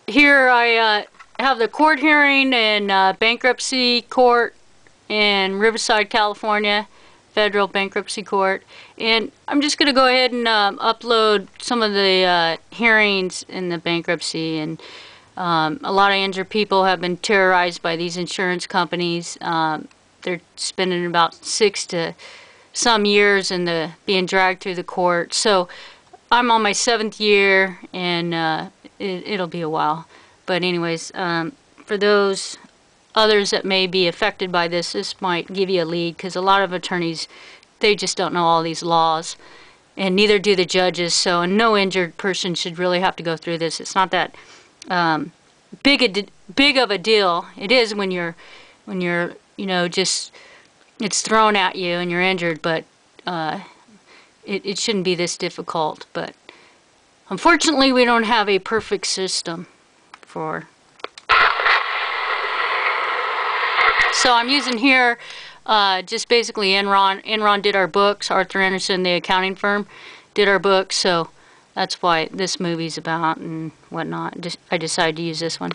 here I have the court hearing in bankruptcy court in Riverside, California, Federal Bankruptcy Court. And I'm just going to go ahead and upload some of the hearings in the bankruptcy. And a lot of injured people have been terrorized by these insurance companies. They're spending about 6 to some years in being dragged through the court. So I'm on my 7th year, and it'll be a while. But anyways, for those others that may be affected by this, this might give you a lead, because a lot of attorneys, they just don't know all these laws, and neither do the judges. So no injured person should really have to go through this. It's not that big of a deal. It is when you're you know, just it's thrown at you and you're injured, but it shouldn't be this difficult. But unfortunately, we don't have a perfect system for. So I'm using here just basically Enron. Enron did our books. Arthur Andersen, the accounting firm, did our books. So that's why this movie's about and whatnot. I decided to use this one.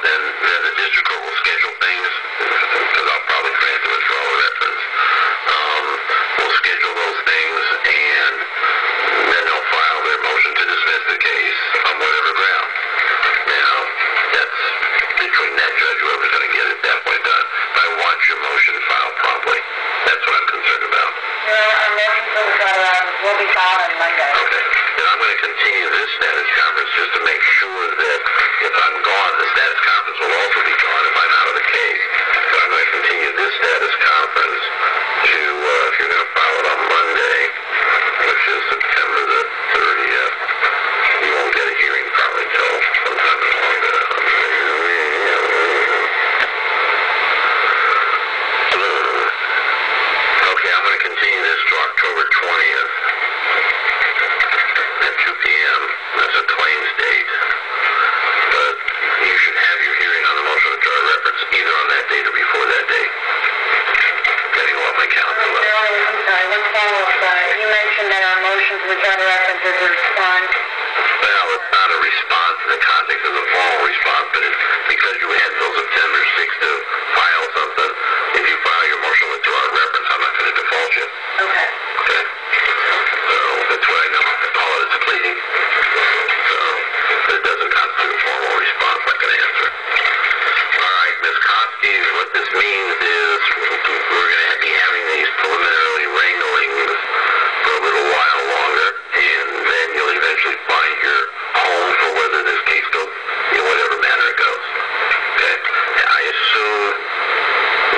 Then the district court will schedule things, because I'll probably will be filed on Monday. Okay. Then I'm going to continue this status conference just to make sure that if I'm gone, the status conference will also be gone if I'm out of the case. But I'm going to continue this status conference to, if you're going to file it on Monday, which is September the 30th, you won't get a hearing probably until sometime along the... Okay, I'm going to continue this to October 20th at 2 p.m. That's a claims date. But you should have your hearing on the motion of withdrawal reference either on that date or before that date. Getting off my calendar. I'm sorry, one follow-up. You mentioned that our motion to withdraw the reference is a response. Well, it's not a response in the context of the formal response, but it's because you had until September 6th to file something. If you file your motion to withdraw a reference, I'm not going to default you. Okay. Okay? So that's what I know. I call it as a pleading. So, but it doesn't constitute a formal response like an answer. All right, Ms. Koski, what this means is we're going to be having these preliminary wranglings for a little while longer, and then you'll eventually find your home for whether this case goes in whatever manner it goes. Okay? I assume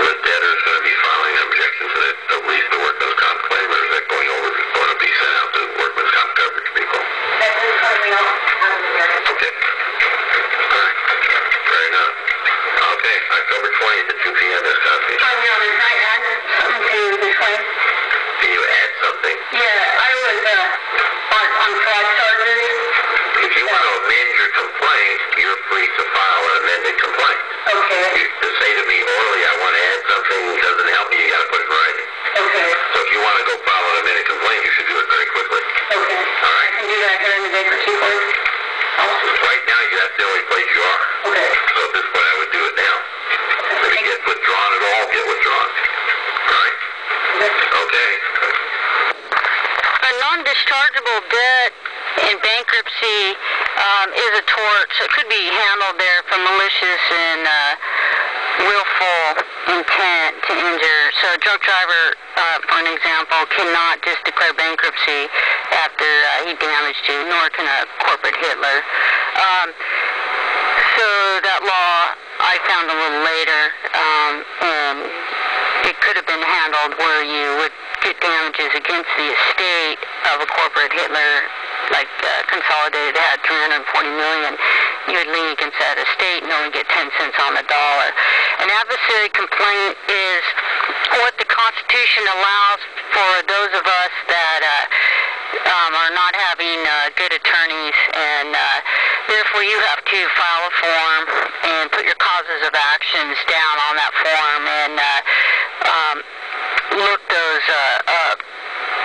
the debtor is going to be filing an objection to at least the workman's comp claim, or is that going to be sent out to workman's comp coverage people? That is coming out of the hearing. Okay. All right. Fair enough. Okay, October 20th at 2 p.m. Ms. Koski. Can I add something to this claim? Can you add something? Yeah, I was on fraud charges. If you want to amend your complaint, you're free to file an amended complaint. Okay. To say to me orally, I want to add something, doesn't help you, you got to put it in writing. Okay. So if you want to go file an amended complaint, you should do it very quickly. Okay. All right? I can do that here in the bankruptcy court? Right now, that's the only place you are. Okay. So at this point, I would do it now. If you get withdrawn at all, get withdrawn. All right? Okay. A non-dischargeable debt in bankruptcy is a tort, so it could be handled there for malicious and willful intent to injure. So a drunk driver, for an example, cannot just declare bankruptcy after he damaged you, nor can a corporate Hitler. So that law I found a little later, and it could have been handled where you would get damages against the estate of a corporate Hitler, like Consolidated had $340 million. You would lien against that estate and only get 10 cents on the dollar. An adversary complaint is what the Constitution allows for those of us that are not having good attorneys, and therefore you have to file a form and put your causes of actions down on that form and look those up.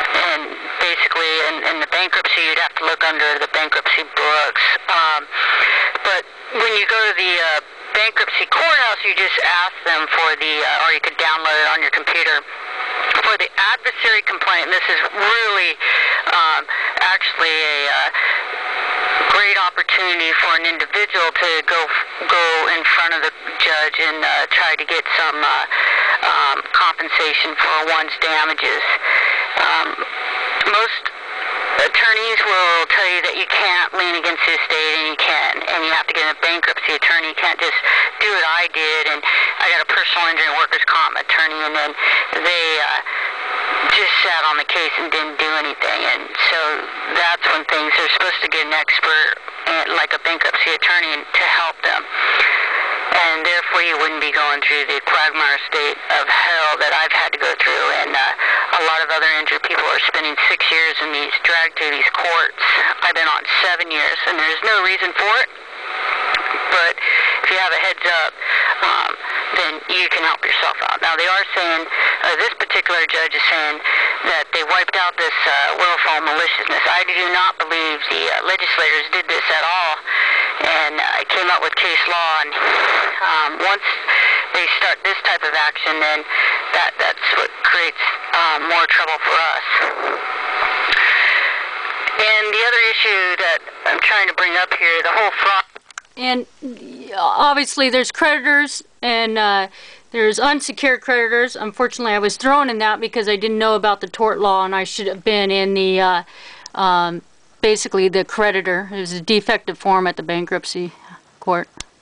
And basically in the bankruptcy, you'd have to look under the bankruptcy books. But when you go to the bankruptcy courthouse, you just ask them for the, or you could download it on your computer, for the adversary complaint. This is really actually a great opportunity for an individual to go in front of the judge and try to get some compensation for one's damages. Most attorneys will tell you that you can't lien against the estate, and you have to get a bankruptcy attorney. You can't just do what I did, and I got a personal injury and workers' comp attorney, and then they just sat on the case and didn't do anything. And so that's when they're supposed to get an expert, like a bankruptcy attorney, to help them. And therefore you wouldn't be going through the quagmire state of hell that I've had to go through, and a lot of other injured people are spending 6 years in these, dragged through these courts. I've been on 7 years, and there's no reason for it. But if you have a heads up, then you can help yourself out. Now, they are saying, this particular judge is saying that they wiped out this willful maliciousness. I do not believe the legislators did this at all, and I came up with case law, and once they start this type of action, then that's what creates more trouble for us. And the other issue that I'm trying to bring up here, the whole fraud. And obviously there's creditors and there's unsecured creditors. Unfortunately, I was thrown in that because I didn't know about the tort law, and I should have been in the basically the creditor. It was a defective form at the bankruptcy court.